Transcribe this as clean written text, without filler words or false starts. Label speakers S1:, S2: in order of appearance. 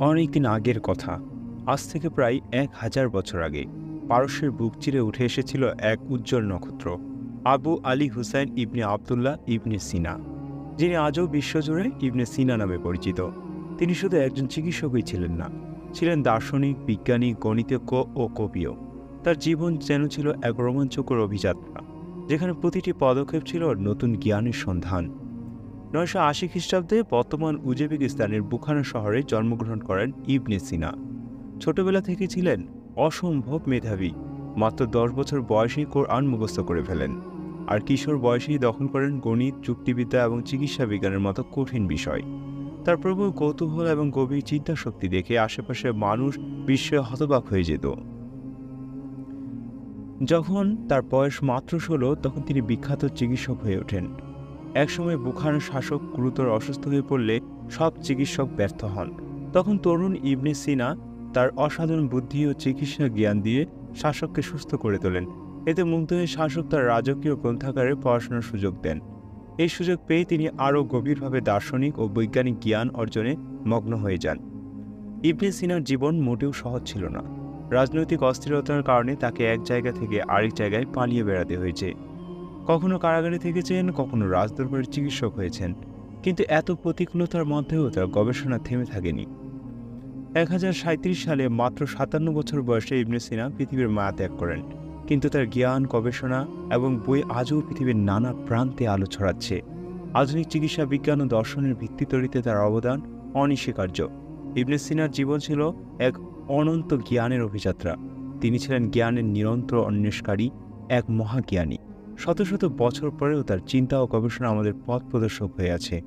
S1: অনেকদিন আগের কথা। আজ থেকে প্রায় ১,০০০ বছর আগে পারস্যের বুক চিরে উঠে এসেছিল এক উজ্জ্বল নক্ষত্র, আবু আলী হুসাইন ইবনে আবদুল্লাহ ইবনে সিনা, যিনি আজও বিশ্বজুড়ে ইবনে সিনা নামে পরিচিত। তিনি শুধু একজন চিকিৎসকই ছিলেন না, ছিলেন দার্শনিক, বিজ্ঞানী, গণিতজ্ঞ ও কবিও। তার জীবন যেন ছিল এক রোমাঞ্চকর অভিযাত্রা, যেখানে প্রতিটি পদক্ষেপ ছিল নতুন জ্ঞানের সন্ধান। ৯৮০ খ্রিস্টাব্দে বর্তমান উজবেকিস্তানের বুখারা শহরে জন্মগ্রহণ করেন ইবনে সিনা। ছোটবেলা থেকে ছিলেন অসম্ভব মেধাবী। মাত্র ১০ বছর বয়সেই কোরআন মুখস্থ করে ফেলেন, আর কিশোর বয়সেই দখল করেন গণিত, যুক্তিবিদ্যা এবং চিকিৎসা বিজ্ঞানের মতো কঠিন বিষয়। তার প্রবল কৌতূহল এবং গভীর চিন্তাশক্তি দেখে আশেপাশের মানুষ বিস্ময়ে হতবাক হয়ে যেত। যখন তার বয়স মাত্র ১৬, তখন তিনি বিখ্যাত চিকিৎসক হয়ে ওঠেন। একসময় বুখারার শাসক গুরুতর অসুস্থ হয়ে পড়লে সব চিকিৎসক ব্যর্থ হন। তখন তরুণ ইবনে সিনা তার অসাধারণ বুদ্ধি ও চিকিৎসা জ্ঞান দিয়ে শাসককে সুস্থ করে তোলেন। এতে মুগ্ধ হয়ে শাসক তার রাজকীয় গ্রন্থাগারে পড়াশোনার সুযোগ দেন। এই সুযোগ পেয়ে তিনি আরও গভীরভাবে দার্শনিক ও বৈজ্ঞানিক জ্ঞান অর্জনে মগ্ন হয়ে যান। ইবনে সিনার জীবন মোটেও সহজ ছিল না। রাজনৈতিক অস্থিরতার কারণে তাকে এক জায়গা থেকে আরেক জায়গায় পালিয়ে বেড়াতে হয়েছে। কখনো কারাগারে থেকেছেন, কখনো রাজদরবারের চিকিৎসক হয়েছেন। কিন্তু এত প্রতিকূলতার মধ্যেও তার গবেষণা থেমে থাকেনি। ১,০৩৭ সালে মাত্র ৫৭ বছর বয়সে ইবনে সিনা পৃথিবীর মায়া ত্যাগ করেন। কিন্তু তার জ্ঞান, গবেষণা এবং বই আজও পৃথিবীর নানা প্রান্তে আলো ছড়াচ্ছে। আধুনিক চিকিৎসা বিজ্ঞান ও দর্শনের ভিত্তি তৈরিতে তার অবদান অনস্বীকার্য। ইবনে সিনার জীবন ছিল এক অনন্ত জ্ঞানের অভিযাত্রা। তিনি ছিলেন জ্ঞানের নিরন্তর অন্বেষকারী, এক মহাজ্ঞানী। শত শত বছর পরেও তার চিন্তা ও গবেষণা আমাদের পথ প্রদর্শক হয়ে আছে।